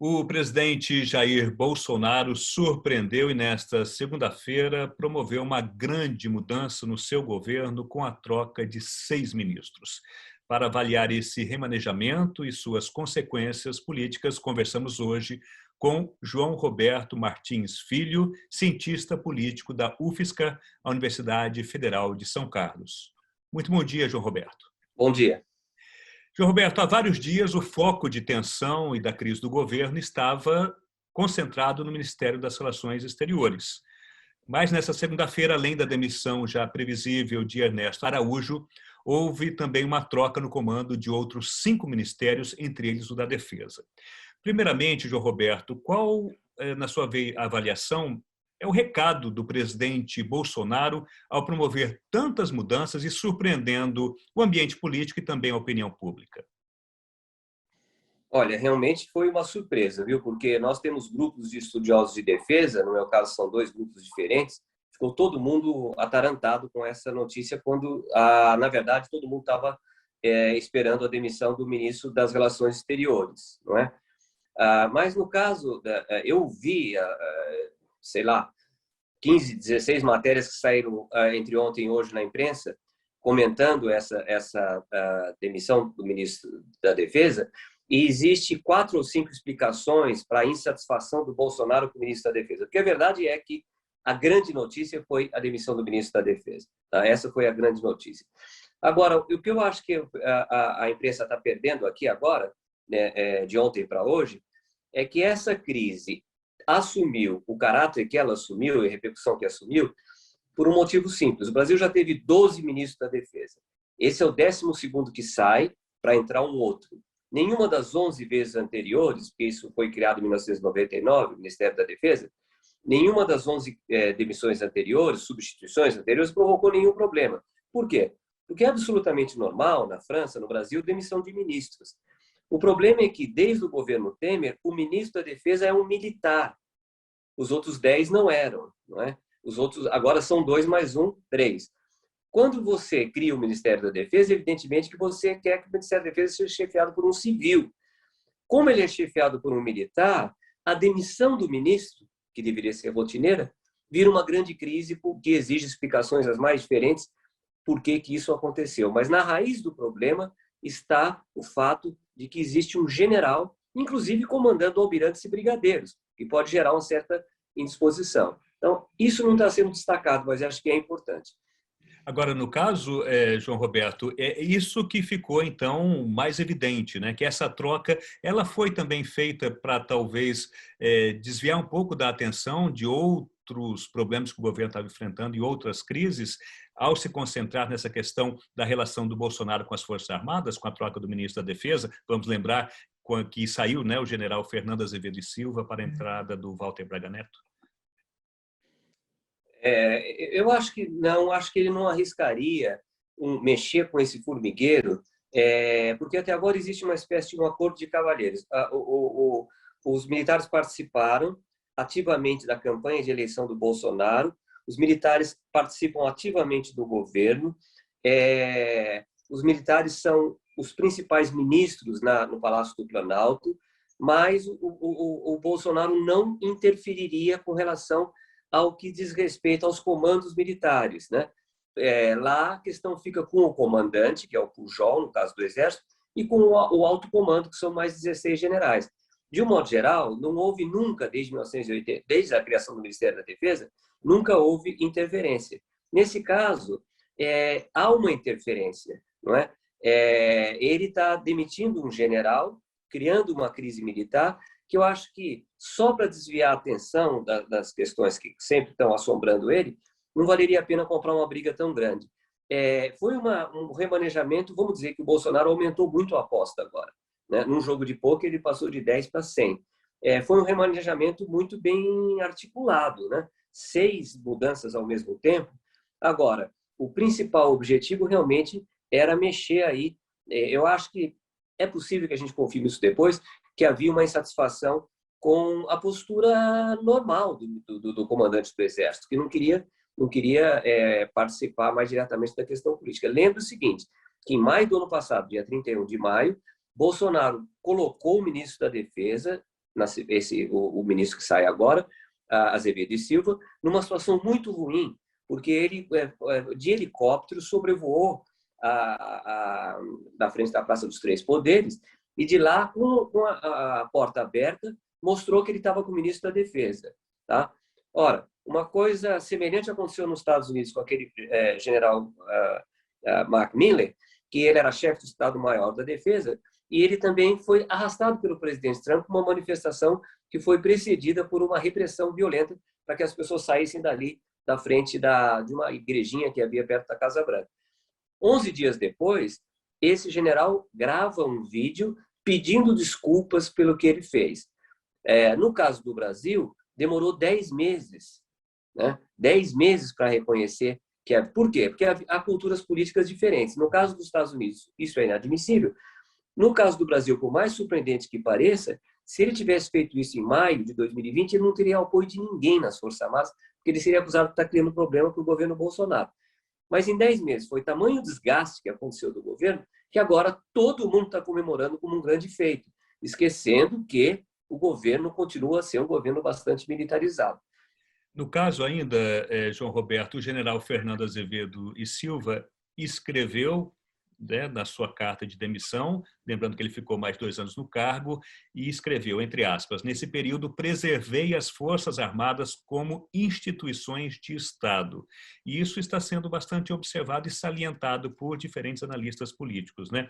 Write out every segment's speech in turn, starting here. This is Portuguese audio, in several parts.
O presidente Jair Bolsonaro surpreendeu e, nesta segunda-feira, promoveu uma grande mudança no seu governo com a troca de 6 ministros. Para avaliar esse remanejamento e suas consequências políticas, conversamos hoje com João Roberto Martins Filho, cientista político da UFSCar, a Universidade Federal de São Carlos. Muito bom dia, João Roberto. Bom dia. João Roberto, há vários dias o foco de tensão e da crise do governo estava concentrado no Ministério das Relações Exteriores. Mas nessa segunda-feira, além da demissão já previsível de Ernesto Araújo, houve também uma troca no comando de outros 5 ministérios, entre eles o da Defesa. Primeiramente, João Roberto, qual, na sua avaliação, é o recado do presidente Bolsonaro ao promover tantas mudanças e surpreendendo o ambiente político e também a opinião pública? Olha, realmente foi uma surpresa, viu? Porque nós temos grupos de estudiosos de defesa, no meu caso são 2 grupos diferentes, ficou todo mundo atarantado com essa notícia quando, na verdade, todo mundo estava esperando a demissão do ministro das Relações Exteriores, não é? Mas no caso, eu vi, sei lá, 15, 16 matérias que saíram entre ontem e hoje na imprensa, comentando essa demissão do ministro da Defesa, e existe 4 ou 5 explicações para a insatisfação do Bolsonaro com o ministro da Defesa. Porque a verdade é que a grande notícia foi a demissão do ministro da Defesa. Tá? Essa foi a grande notícia. Agora, o que eu acho que a imprensa está perdendo aqui agora, né, de ontem para hoje, é que essa crise assumiu o caráter que ela assumiu e a repercussão que assumiu por um motivo simples. O Brasil já teve 12 ministros da Defesa. Esse é o 12º que sai para entrar um outro. Nenhuma das 11 vezes anteriores, porque isso foi criado em 1999, o Ministério da Defesa, nenhuma das 11 demissões anteriores, substituições anteriores, provocou nenhum problema. Por quê? Porque é absolutamente normal, na França, no Brasil, demissão de ministros. O problema é que, desde o governo Temer, o ministro da Defesa é um militar. Os outros 10 não eram, não é? Os outros agora são 2 mais 1, 3. Quando você cria o Ministério da Defesa, evidentemente que você quer que o Ministério da Defesa seja chefiado por um civil. Como ele é chefiado por um militar, a demissão do ministro, que deveria ser rotineira, vira uma grande crise porque exige explicações as mais diferentes por que isso aconteceu. Mas na raiz do problema está o fato de que existe um general, inclusive comandando almirantes e brigadeiros, que pode gerar uma certa indisposição. Então, isso não está sendo destacado, mas acho que é importante. Agora, no caso, João Roberto, é isso que ficou, então, mais evidente, né? Que essa troca ela foi também feita para, talvez, desviar um pouco da atenção de outros problemas que o governo estava enfrentando e outras crises, ao se concentrar nessa questão da relação do Bolsonaro com as Forças Armadas, com a troca do ministro da Defesa. Vamos lembrar que saiu, né, o general Fernando Azevedo e Silva para a entrada do Walter Braga Neto. Eu acho que não, acho que ele não arriscaria mexer com esse formigueiro, porque até agora existe uma espécie de um acordo de cavalheiros. Os militares participaram ativamente da campanha de eleição do Bolsonaro, os militares participam ativamente do governo, os militares são os principais ministros no Palácio do Planalto, mas o Bolsonaro não interferiria com relação ao que diz respeito aos comandos militares, né? Lá a questão fica com o comandante, que é o Pujol, no caso do Exército, e com o alto comando, que são mais 16 generais. De um modo geral, não houve nunca, desde 1980, desde a criação do Ministério da Defesa, nunca houve interferência. Nesse caso, há uma interferência, não é? Ele está demitindo um general, criando uma crise militar, que eu acho que só para desviar a atenção das questões que sempre estão assombrando ele, não valeria a pena comprar uma briga tão grande. Foi um remanejamento, vamos dizer que o Bolsonaro aumentou muito a aposta agora. Né? Num jogo de pôquer, ele passou de 10 para 100. Foi um remanejamento muito bem articulado, né? 6 mudanças ao mesmo tempo. Agora, o principal objetivo realmente era mexer aí. Eu acho que é possível que a gente confirme isso depois, que havia uma insatisfação com a postura normal do comandante do Exército, que não queria participar mais diretamente da questão política. Lembre o seguinte, que em maio do ano passado, dia 31 de maio, Bolsonaro colocou o ministro da Defesa o ministro que sai agora, Azevedo e Silva, numa situação muito ruim, porque ele, de helicóptero, sobrevoou da frente da Praça dos Três Poderes e de lá, com a porta aberta, mostrou que ele estava com o ministro da Defesa. Tá? Ora, uma coisa semelhante aconteceu nos Estados Unidos com aquele general Mark Milley, que ele era chefe do Estado-Maior da Defesa, e ele também foi arrastado pelo presidente Trump para uma manifestação que foi precedida por uma repressão violenta para que as pessoas saíssem dali, da frente de uma igrejinha que havia perto da Casa Branca. 11 dias depois, esse general grava um vídeo pedindo desculpas pelo que ele fez. No caso do Brasil, demorou 10 meses, né? 10 meses para reconhecer que Por quê? Porque há culturas políticas diferentes. No caso dos Estados Unidos, isso é inadmissível. No caso do Brasil, por mais surpreendente que pareça, se ele tivesse feito isso em maio de 2020, ele não teria apoio de ninguém nas Forças Armadas, porque ele seria acusado de estar criando problema para o governo Bolsonaro. Mas em 10 meses foi tamanho o desgaste que aconteceu do governo que agora todo mundo está comemorando como um grande feito, esquecendo que o governo continua a ser um governo bastante militarizado. No caso ainda, João Roberto, o general Fernando Azevedo e Silva escreveu, né, na sua carta de demissão, lembrando que ele ficou mais 2 anos no cargo, e escreveu, entre aspas, nesse período preservei as Forças Armadas como instituições de Estado. E isso está sendo bastante observado e salientado por diferentes analistas políticos, né?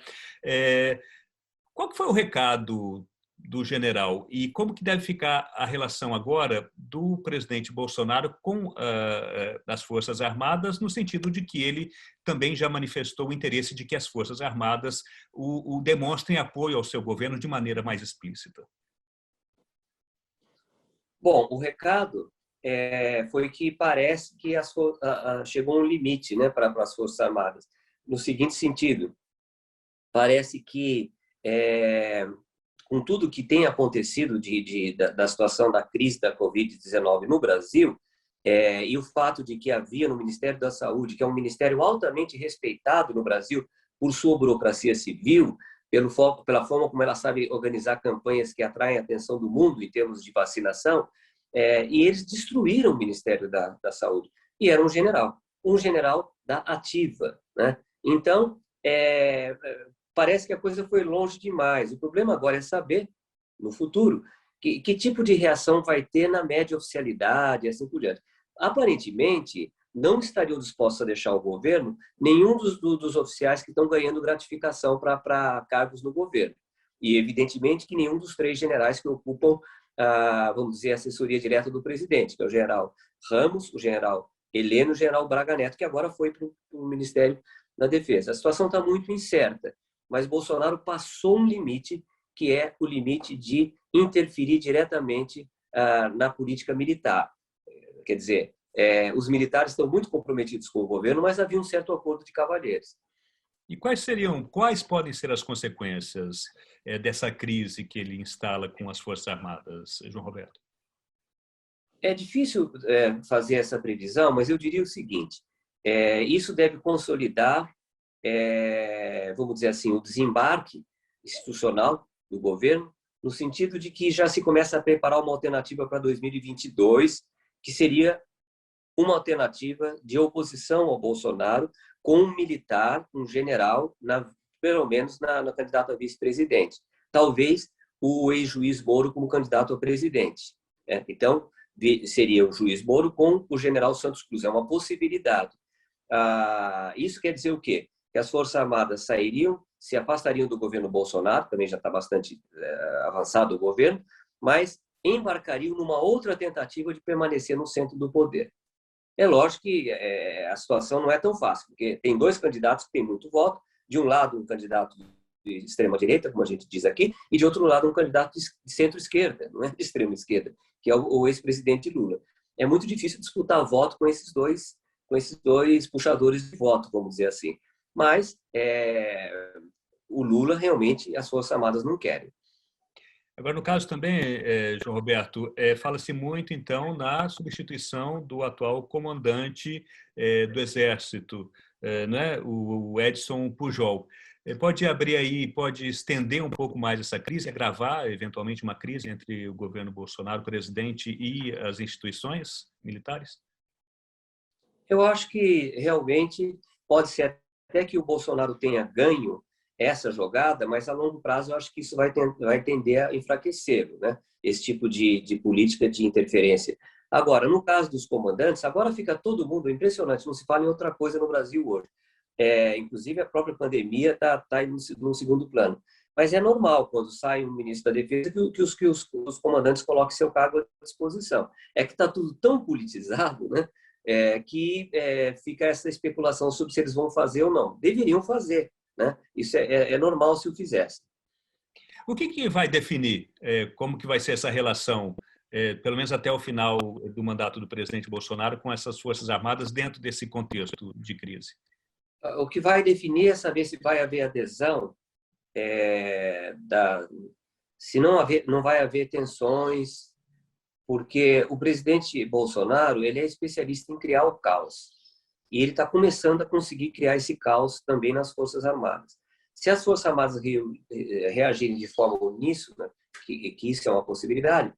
Qual que foi o recado do general e como que deve ficar a relação agora do presidente Bolsonaro com as Forças Armadas, no sentido de que ele também já manifestou o interesse de que as Forças Armadas o demonstrem apoio ao seu governo de maneira mais explícita? Bom, o recado foi que parece que chegou um limite, né, para as Forças Armadas, no seguinte sentido: parece que com tudo que tem acontecido da situação da crise da Covid-19 no Brasil, e o fato de que havia no Ministério da Saúde, que é um ministério altamente respeitado no Brasil por sua burocracia civil, pela forma como ela sabe organizar campanhas que atraem a atenção do mundo em termos de vacinação, e eles destruíram o Ministério da Saúde. E era um general da ativa, né? Então, parece que a coisa foi longe demais. O problema agora é saber, no futuro, que tipo de reação vai ter na média oficialidade e assim por diante. Aparentemente, não estariam dispostos a deixar o governo nenhum dos oficiais que estão ganhando gratificação para cargos no governo. E, evidentemente, que nenhum dos 3 generais que ocupam, vamos dizer, a assessoria direta do presidente, que é o general Ramos, o general Heleno e o general Braga Neto, que agora foi para o Ministério da Defesa. A situação está muito incerta, mas Bolsonaro passou um limite, que é o limite de interferir diretamente na política militar. Quer dizer, os militares estão muito comprometidos com o governo, mas havia um certo acordo de cavalheiros. E quais podem ser as consequências dessa crise que ele instala com as Forças Armadas, João Roberto? É difícil fazer essa previsão, mas eu diria o seguinte: isso deve consolidar, vamos dizer assim, o desembarque institucional do governo, no sentido de que já se começa a preparar uma alternativa para 2022, que seria uma alternativa de oposição ao Bolsonaro, com um militar, um general, pelo menos na candidata a vice-presidente. Talvez o ex-juiz Moro como candidato a presidente. Então, seria o juiz Moro com o general Santos Cruz. É uma possibilidade. Isso quer dizer o quê? Que as Forças Armadas se afastariam do governo Bolsonaro, também já está bastante avançado o governo, mas embarcariam numa outra tentativa de permanecer no centro do poder. É lógico que a situação não é tão fácil, porque tem 2 candidatos que têm muito voto, de um lado um candidato de extrema-direita, como a gente diz aqui, e de outro lado um candidato de centro-esquerda, não é de extrema-esquerda, que é o ex-presidente Lula. É muito difícil disputar voto com esses dois puxadores de voto, vamos dizer assim. Mas o Lula realmente as Forças Armadas não querem. Agora, no caso também, João Roberto, fala-se muito, então, na substituição do atual comandante do Exército, né? O Edson Pujol. Pode abrir aí, pode estender um pouco mais essa crise, agravar eventualmente uma crise entre o governo Bolsonaro, o presidente, e as instituições militares? Eu acho que realmente pode ser até que o Bolsonaro tenha ganho essa jogada, mas a longo prazo eu acho que isso vai tender a enfraquecê-lo, né? Esse tipo de política de interferência. Agora, no caso dos comandantes, agora fica todo mundo impressionante, não se fala em outra coisa no Brasil hoje. Inclusive, a própria pandemia está aí no segundo plano. Mas é normal, quando sai um ministro da Defesa, que os comandantes coloquem seu cargo à disposição. É que está tudo tão politizado, né? Fica essa especulação sobre se eles vão fazer ou não. Deveriam fazer, né? Isso é normal se o fizessem. O que vai definir como que vai ser essa relação, pelo menos até o final do mandato do presidente Bolsonaro, com essas Forças Armadas dentro desse contexto de crise? O que vai definir é saber se vai haver adesão, se não vai haver tensões, porque o presidente Bolsonaro ele é especialista em criar o caos. E ele está começando a conseguir criar esse caos também nas Forças Armadas. Se as Forças Armadas reagirem de forma uníssona, que isso é uma possibilidade,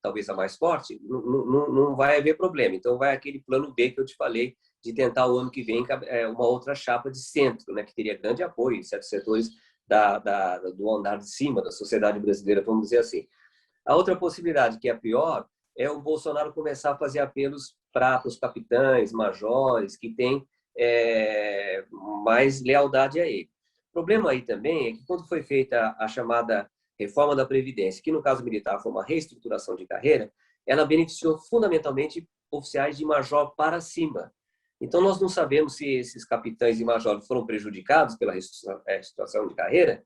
talvez a mais forte, não vai haver problema. Então, vai aquele plano B que eu te falei, de tentar o ano que vem uma outra chapa de centro, né, que teria grande apoio em certos setores do andar de cima da sociedade brasileira, vamos dizer assim. A outra possibilidade, que é a pior, é o Bolsonaro começar a fazer apelos para os capitães, majores, que têm mais lealdade a ele. O problema aí também é que quando foi feita a chamada reforma da Previdência, que no caso militar foi uma reestruturação de carreira, ela beneficiou fundamentalmente oficiais de major para cima. Então, nós não sabemos se esses capitães e majores foram prejudicados pela reestruturação de carreira,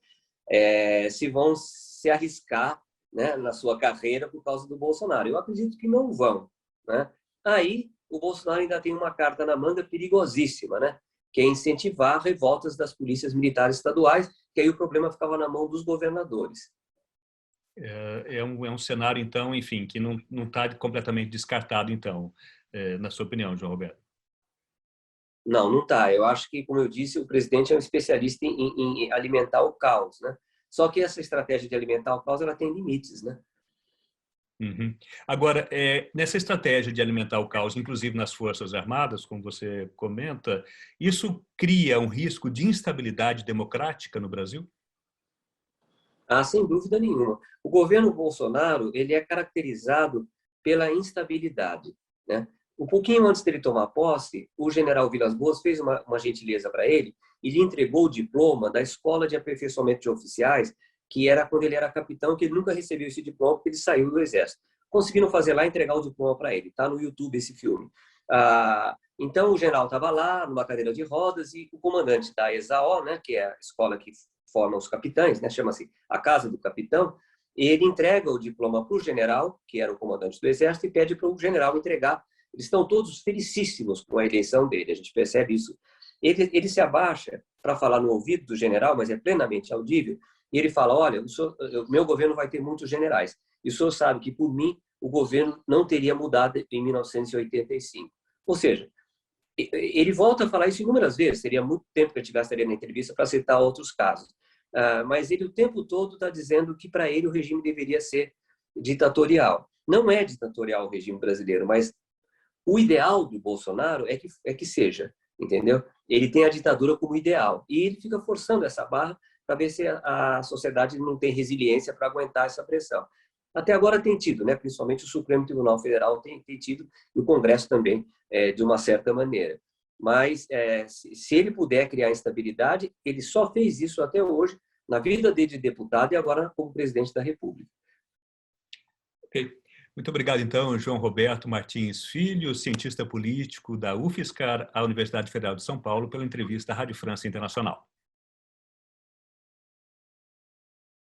se vão se arriscar, né, na sua carreira por causa do Bolsonaro. Eu acredito que não vão, né? Aí, o Bolsonaro ainda tem uma carta na manga perigosíssima, né? Que é incentivar revoltas das polícias militares estaduais, que aí o problema ficava na mão dos governadores. É um cenário, então, enfim, que não está completamente descartado, então, na sua opinião, João Roberto? Não está. Eu acho que, como eu disse, o presidente é um especialista em alimentar o caos, né? Só que essa estratégia de alimentar o caos, ela tem limites, né? Uhum. Agora, nessa estratégia de alimentar o caos, inclusive nas Forças Armadas, como você comenta, isso cria um risco de instabilidade democrática no Brasil? Sem dúvida nenhuma. O governo Bolsonaro ele é caracterizado pela instabilidade, né? Um pouquinho antes dele tomar posse, o general Vilas Boas fez uma gentileza para ele e lhe entregou o diploma da Escola de Aperfeiçoamento de Oficiais, que era quando ele era capitão, que ele nunca recebeu esse diploma porque ele saiu do Exército. Conseguiram fazer lá e entregar o diploma para ele. Está no YouTube esse filme. Então, o general estava lá, numa cadeira de rodas, e o comandante da ESAO, né, que é a escola que forma os capitães, né, chama-se a Casa do Capitão, ele entrega o diploma para o general, que era o comandante do Exército, e pede para o general entregar. Eles estão todos felicíssimos com a eleição dele, a gente percebe isso. Ele se abaixa para falar no ouvido do general, mas é plenamente audível, e ele fala, olha, o meu governo vai ter muitos generais, e o senhor sabe que, por mim, o governo não teria mudado em 1985. Ou seja, ele volta a falar isso inúmeras vezes, seria muito tempo que eu tivesse na entrevista para citar outros casos. Mas ele o tempo todo está dizendo que para ele o regime deveria ser ditatorial. Não é ditatorial o regime brasileiro, mas o ideal do Bolsonaro é que seja, entendeu? Ele tem a ditadura como ideal e ele fica forçando essa barra para ver se a sociedade não tem resiliência para aguentar essa pressão. Até agora tem tido, né? Principalmente o Supremo Tribunal Federal tem tido, e o Congresso também, de uma certa maneira. Mas, se ele puder criar instabilidade, ele só fez isso até hoje, na vida dele de deputado e agora como presidente da República. Ok. Muito obrigado, então, João Roberto Martins Filho, cientista político da UFSCar, a Universidade Federal de São Paulo, pela entrevista à Rádio França Internacional.